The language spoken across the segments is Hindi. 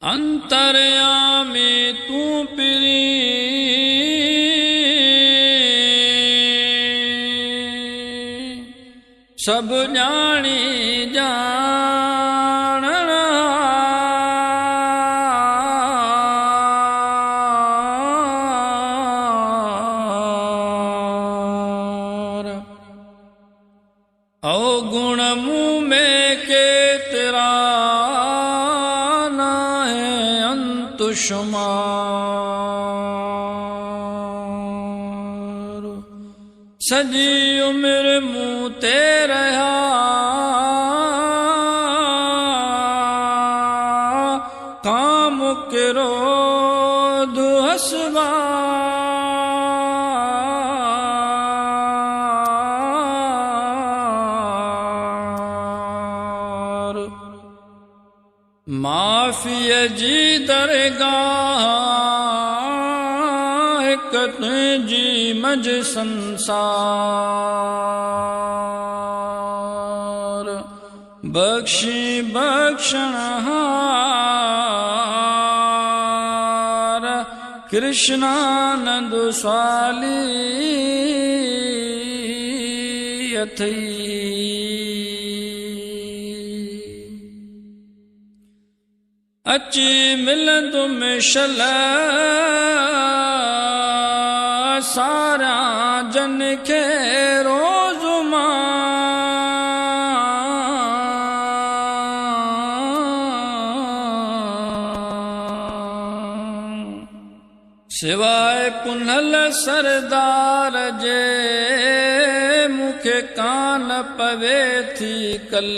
अंतरयामी तू पिरी सब जानी जानन अवगुण मुँह में के तेरा ना है अंत शुमार सजी उम्र मुँह ते रहा काम क्रोध हसबा माफिय जी दरगाह जी मज संसार बख्शी बख्शनहार कृष्णानंद स्वाली अथई अची मिलंदु मिशल सारा जन खे रोज़ मां सिवाय पुनल सरदार जे मुखे कान पवे थी कल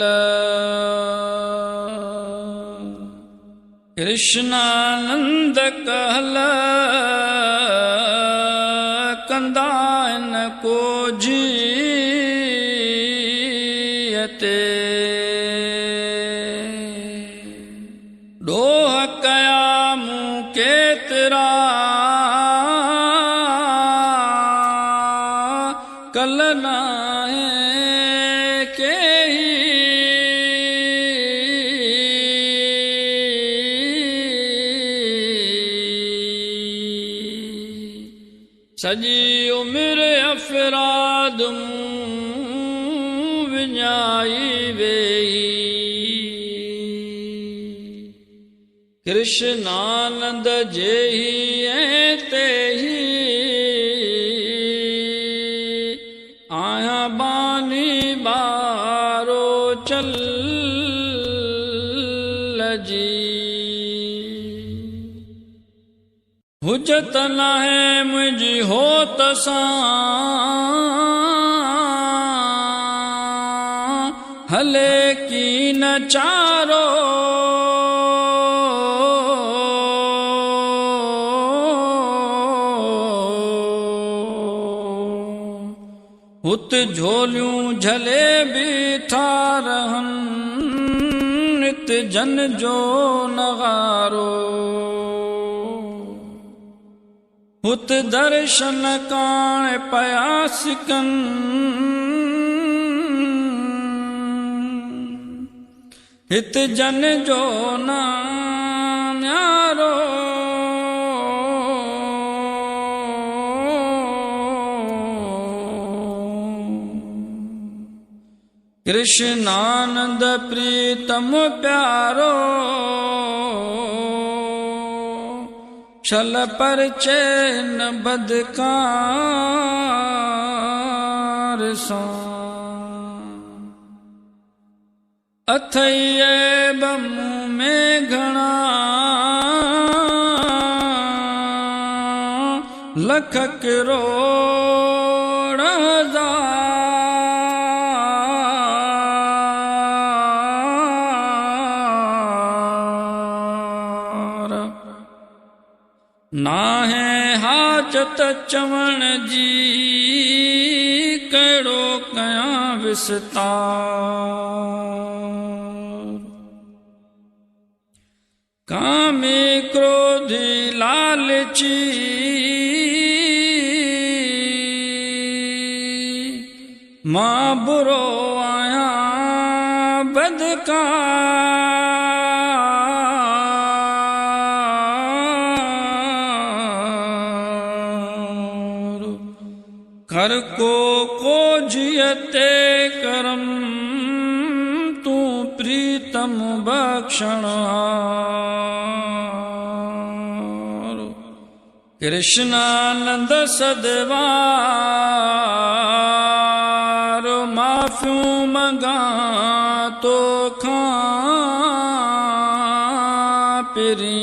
कृष्णानंद कहल कंदा इन को जीयते डोह कया मुँह केतरा कल नाहे के सजी उम्र अफराद मुँह विञाई वेई कृष्णानंद जे ही ते ही आया बानी बारो चल जी हुजत न है मुझी हो तसां हले की न चारो हुत झोलियूं झले बीठा रहन नित जन जो नगारो हुत दर्शन काण पयास कन हित जन जो न्यारो कृष्णानंद प्रीतम प्यारो छल पर चैन बदकार अथैये बमू में घणा लख करोड़ हजार नाहे हाजत चवण जी कहिड़ो कयां विस्तार कामी क्रोधी लालची मां बुरो आया बदकार कर को जियते करम तू प्रीतम बख्शणहार कृष्णानंद सदवार माफ़ियूं मंगा तो खां पिरी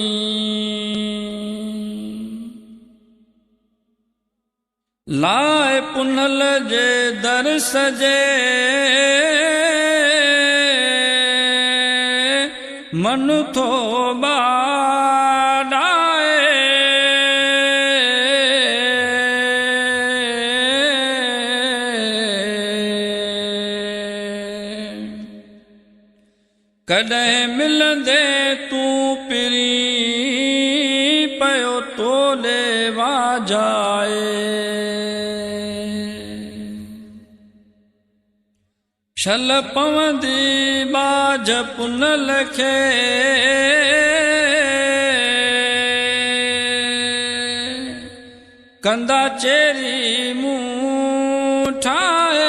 लाए पुनल जे दर्स जे मन थो बाडाए कॾहिं मिलंदे तूं पिरी पयो तोले वाजाए छल पवंदी बाज पुनल खे कंदा चेरी मूं ठाहे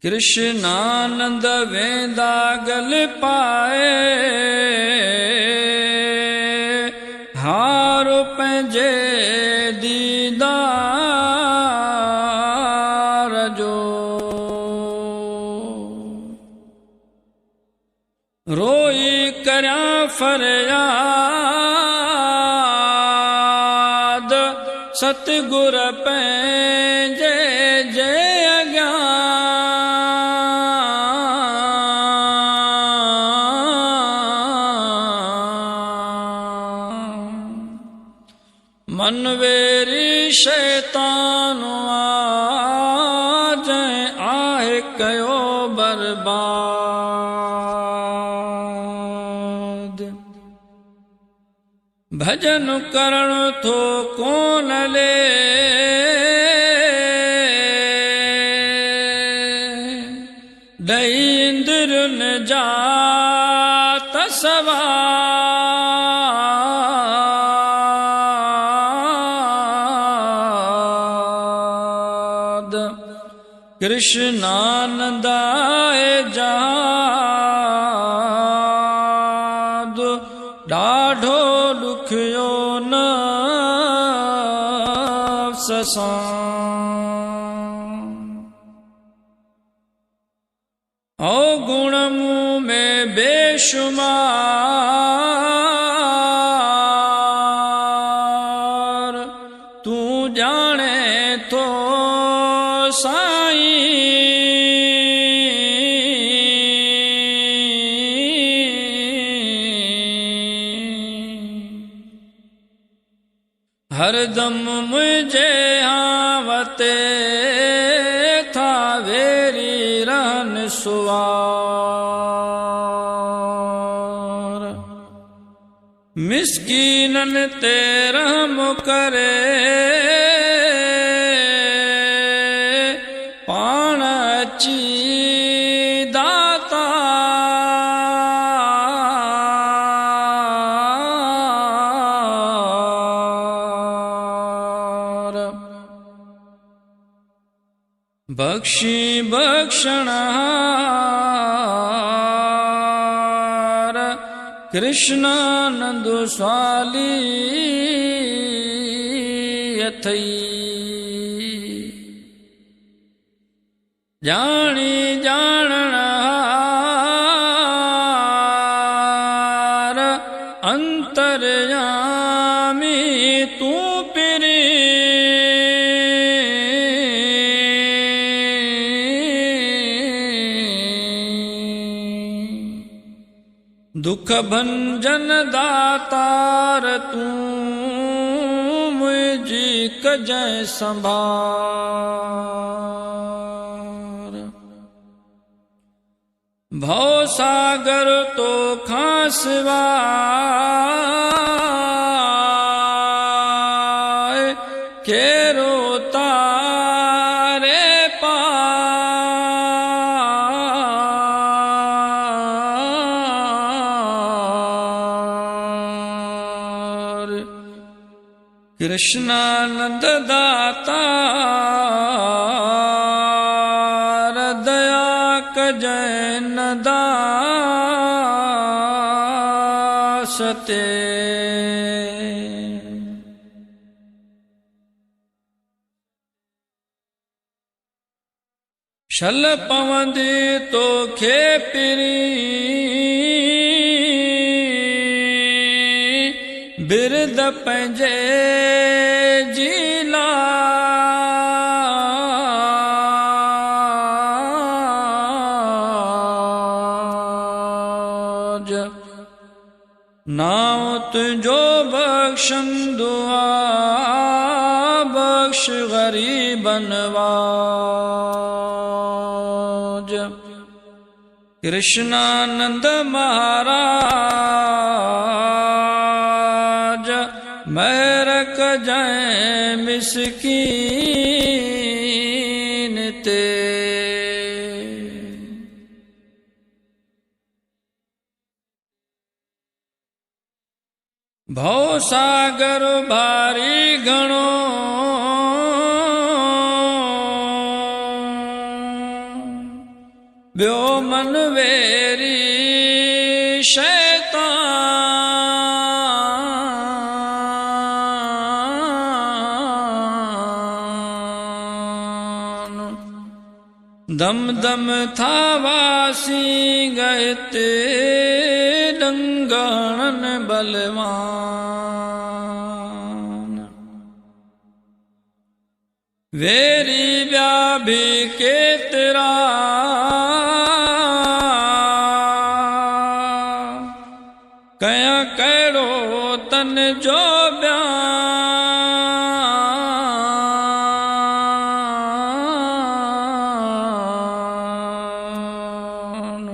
कृष्णानंद वेंदा गल पाए हारो पंहिंजे दीदार जो रोई करियां फरियाद सतगुर पंहिंजे जे मन वेरी शैतान आहे कयो बर्बाद भजन करण थो कोन ले ॾई इंद्रन जा तसवाद कृष्णानंद आहे जहाद ॾाढो ॾुखियो नफ़्स सां ओ गुण मूं में बेशुमार तूं ॼाणे थो हरदम मुझे हावते था वेरी रहन सुवार मिस्कीनन ते रहम करे पाण अची बख्शी बख्शणहार कृष्णानंद स्वाली अथई जानी जाणहार अंतर्यामी तू पिरी दुख भंजन दातार तूं मुझी कजै संभार भव सागर तो खां सिवाय केरो तारे पार कृष्णानंद दातार दया कजय न दास ते शल पवंदी तो खे पिरी बिरद पंहिंजे जीला नाम तुंहिंजो बख्शन दुआ बख्श गरीबन वाज कृष्णानंद महाराज महर कजय मिसकीन ते भव सागर भारी घणो ॿियो मन वेरी शैतान दम दम था वासी गए डंगण बलवान वेरी ॿिया भी केतिरा कया कहिड़ो तन जो बयान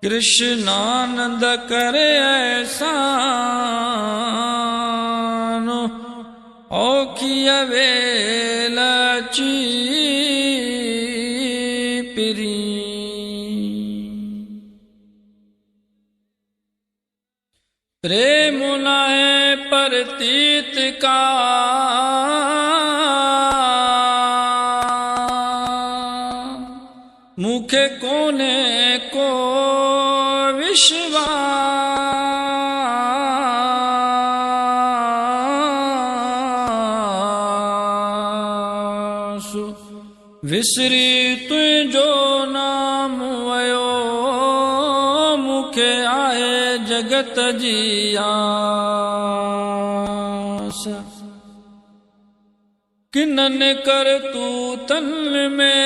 कृष्णानंद करे एहसान औखिय वेल अची पिरी प्रेम नाहे प्रतीत का मुखे कोने को विश्वास विसरी तुंहिंजो नाम वयो मुखे आहे जगत जी आस किनन कर तू तन में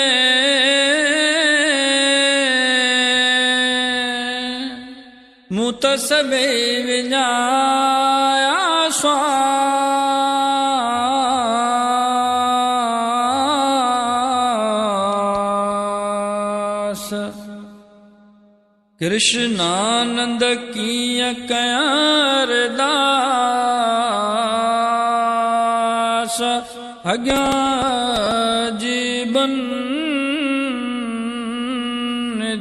मुत सबे विञाया स्वास कृष्णानंद कीअं कयां अरदास अॻियां जीवन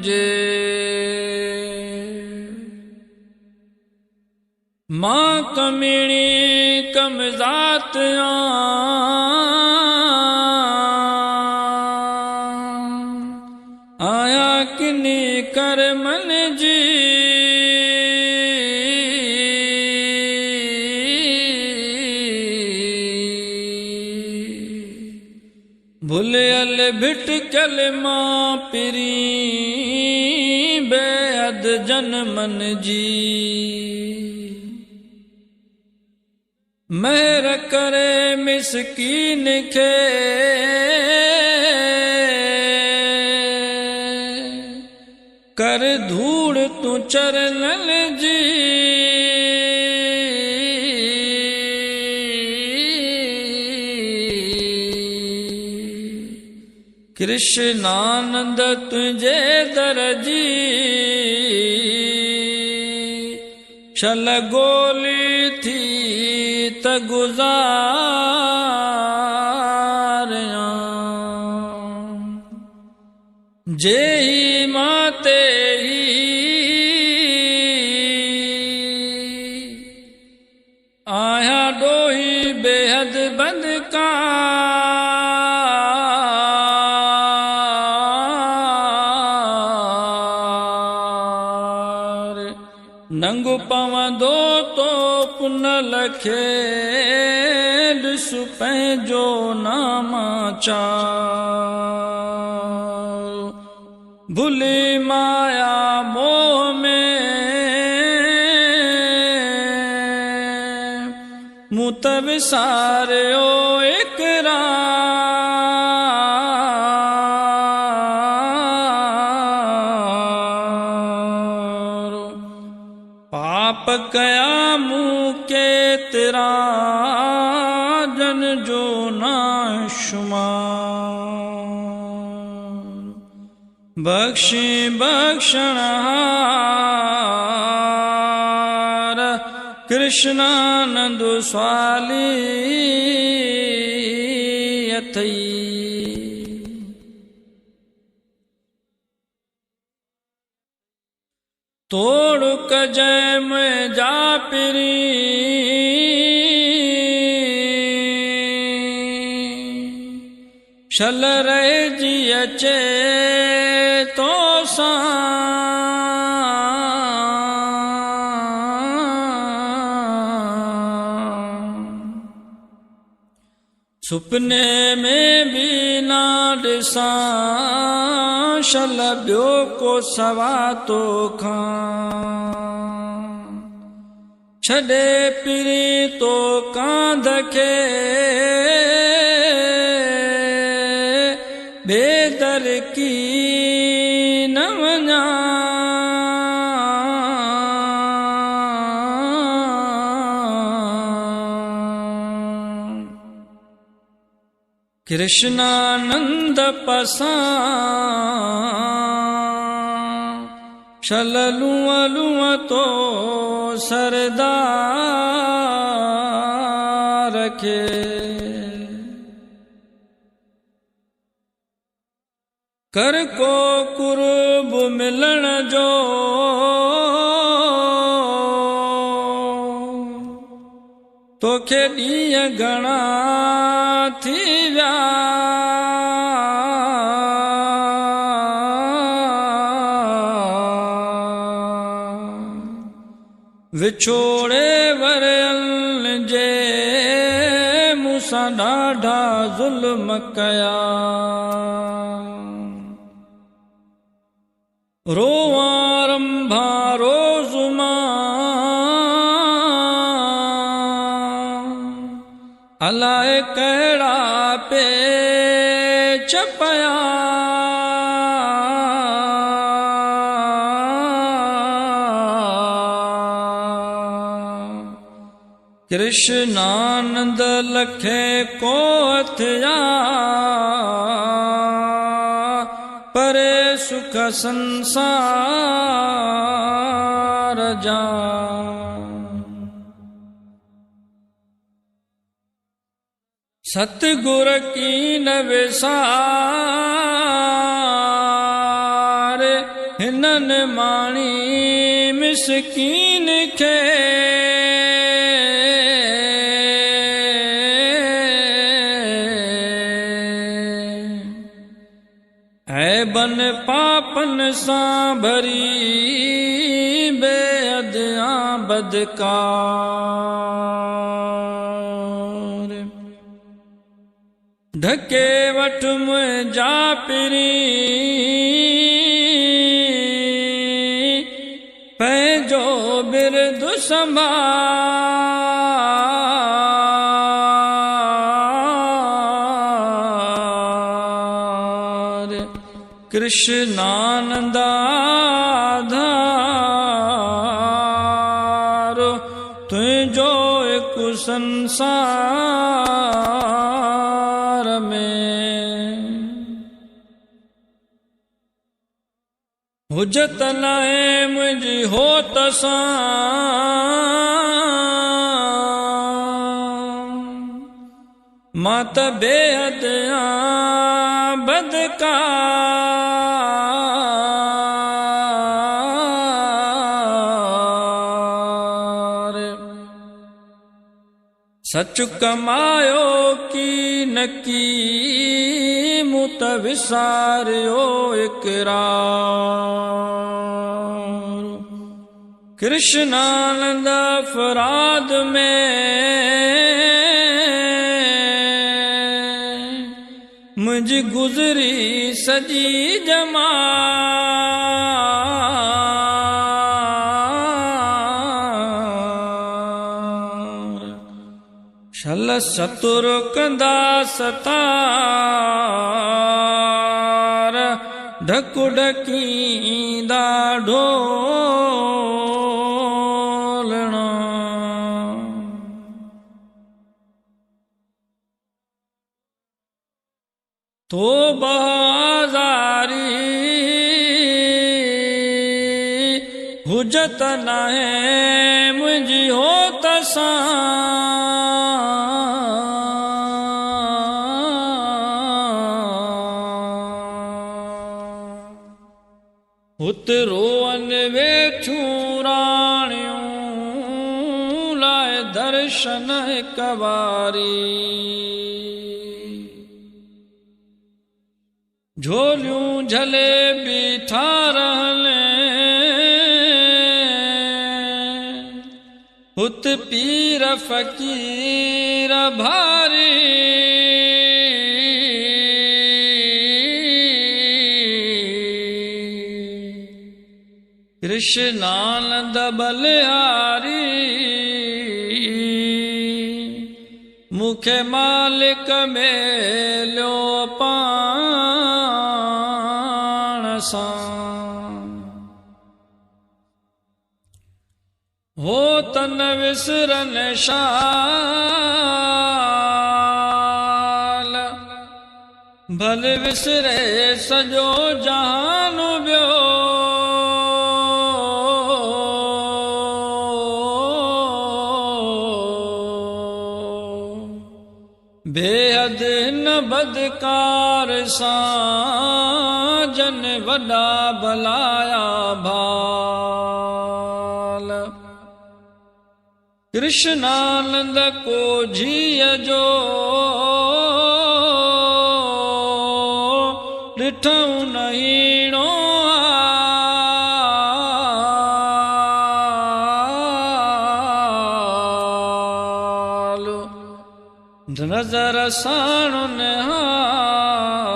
जे मां कमिणी कमज़ात आया किनी कर मन जी भुलियल भिटकल मां पिरी बेहद जनमन जी महर करे मिसकीन खे कर धूड़ तू चरणन जी कृष्णानंद तुझे दर जी छल गोली थी त गुज़ारियां जे ही माते ही आया डोही बे नंगु पवंदो तो पुन लखे ॾिसु पंहिंजो नामाचार भुली माया मोह में मूं त विसारियो इकरार पाप कया मूं केतिरा जन जो नाशुमार बख्शी बख्शणहार कृष्णानंद स्वाली अथई तोड़ कजय में जा पिरी शल रहे जी अचे तो सुपने में भी ना ॾिसां शल ॿियो को सवा तो खां छॾे पिरी तो कांध खे बेदर की न वञा कृष्णानंद पसां शल लूअं लूअं तो सरदार खे कर को कुर्ब मिलण जो तोखे ॾींहं घणा थी विया विछोड़े वरियल जे मूंसां ॾाढा ज़ुल्म कया रोवां रंभा रोज़ मां अलाए कहिड़ा पेच पया कृष्णानंद लखे को थिया परे सुख संसार जा सतगुर की न विसार हिनन माणी मिसकीन खे ऐबन पापन सां भरी बेअदया बदकार ढके वठ मुंहिंजा पिरी पंहिंजो बिरदु संभार कृष्णानंद आधार तुंहिंजो हिकु संसार हुजत लाइ मुंहिंजी होत सां मां त बेहद बदकार सच कमायो की न की मूं त विसारियो इकरार कृष्णानंद अपराध में मुझ गुजरी सजी जमा शल सतुर कंदा सतार ढकु ढकींदा ढोलना तो बाजारी हुजत नाहे मुझी हो तसा उतरोन वेठू राणियों लाए दर्शन कवारी झोलियूं झले बीठा रहले उत पीर फकीर भारी कृष्णानंद बलिहारी मुखे मालिक मेल्यो पाण सां हो तन विसरन शाल भल विसरे सॼो जहान ॿियो बेहद न बदकार सां जन वॾा भलाया भाल कृष्णानंद को जीअ जो ॾिठऊं नहीणो नजर साणुन हाल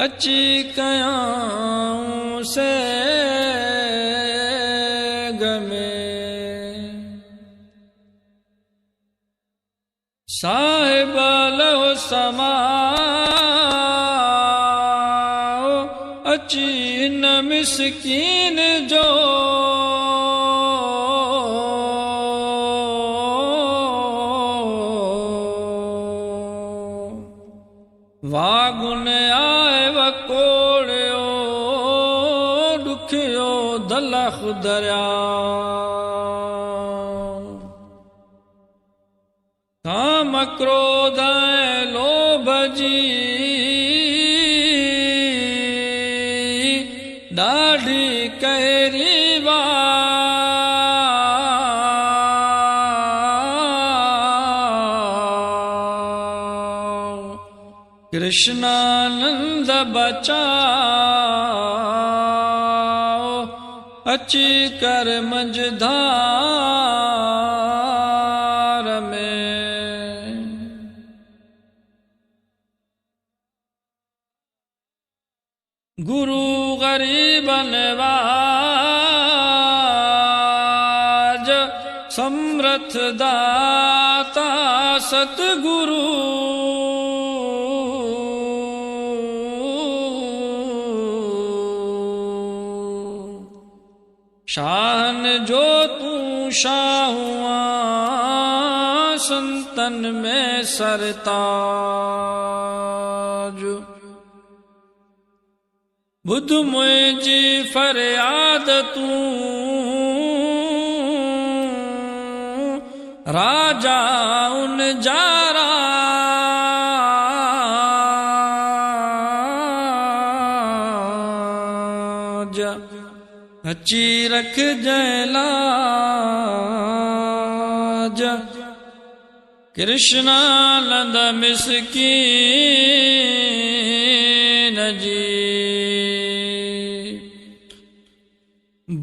अची कयाऊं से गमे साहिब लहो समाओ अची न मिसकीन जो वागुन आए वकोड़ियो दुखियो दलख दरिया काम क्रोध लोभ जी ॾाढी कहरी कृष्णानंद बचाओ अची कर मंझधार में गुरु गरीब नवाज समर्थ दाता सतगुरु शाहन जो तू शाहुआ संतन में सरताज बुध मुझी फरियाद तू राजा उन जारा अची रख जयलाज कृष्णानंद मिसकीन जी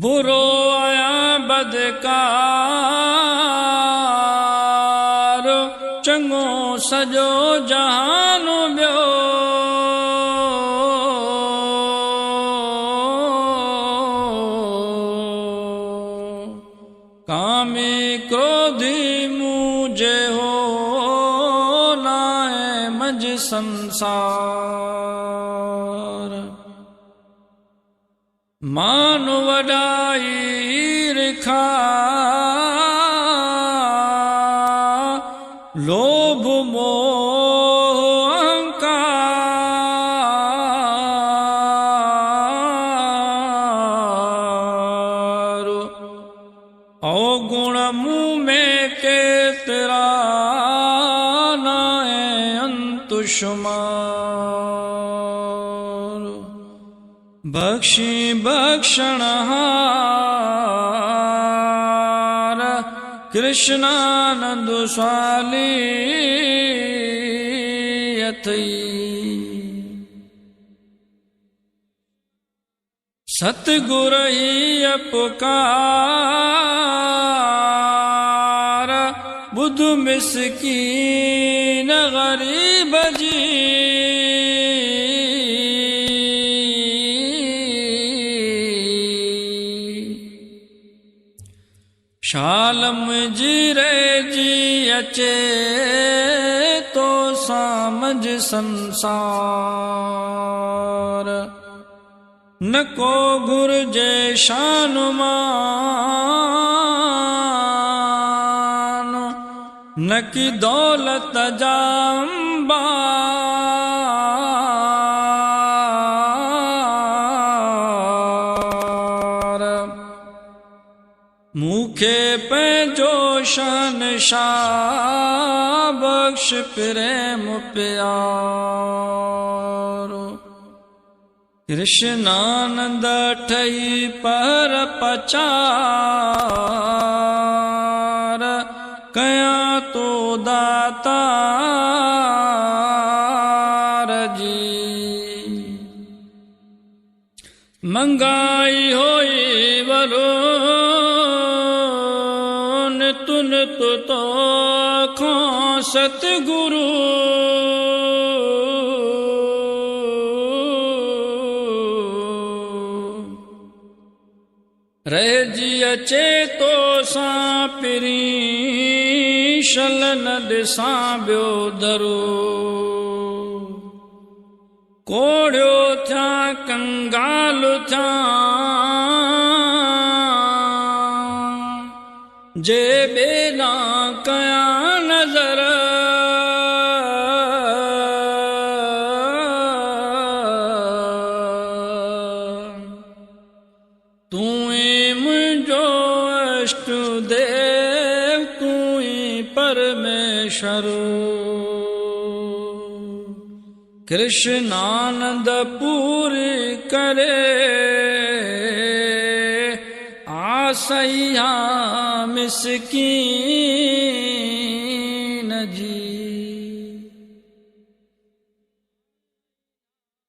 बुरो सरकार चङो सॼो जहान ॿियो कामी क्रोधी मुझे हो लाए मज संसार मान वडाई रिखा लोभ मोह अहंकार अवगुण मुँह में केतरा नाए अंत शुमार बख्शी बख्शनहार कृष्णानंद स्वाली अथई सतगुर ही अपकार बुध मिसकीन गरीब जी शालम जीरे जी अचे तो सामझ संसार न को घुर्जे शानुमान न की दौलत जा अंबार मूखे पंहिंजो शहंशाह बख्श प्रेम प्यारो कृष्णानंद ठई पर पचार कया तो दातार जी मंगाई होई वरो तुन तो खो सतगुरु रह जी अचे तो सां पिरी शल न ॾिसां ॿियो दरो कोड़ियो थिया कंगाल थिया जे बेना कया नजर तू ही मुझो अष्ट देव तू ही परमेश्वर कृष्णानंद पूरी करे आसैया मिसकीन जी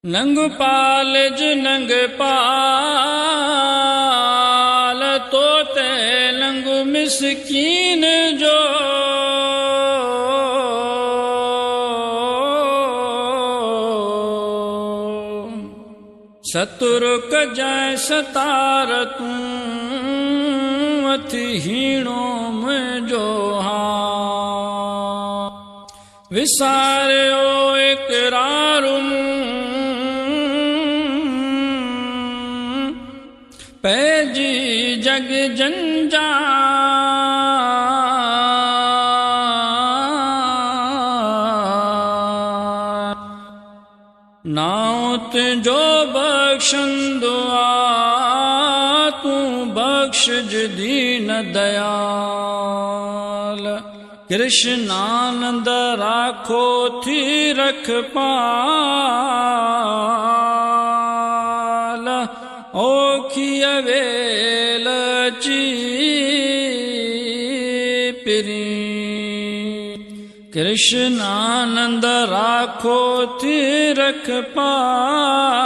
नंग पाल ज नंग पाल तोते नंग मिसकीन जो सतुरुक जय सतार तूं अथी हीणो मुझो हा विसारियो इकरारु पैजी जग जंजाल नाउ तुझो बख्शंदो आ तू बख्श दीन दयाल कृष्णानंद राखो थी रख पाल ओखिय वेल ची पिरी कृष्णानंद राखो थी रख पाल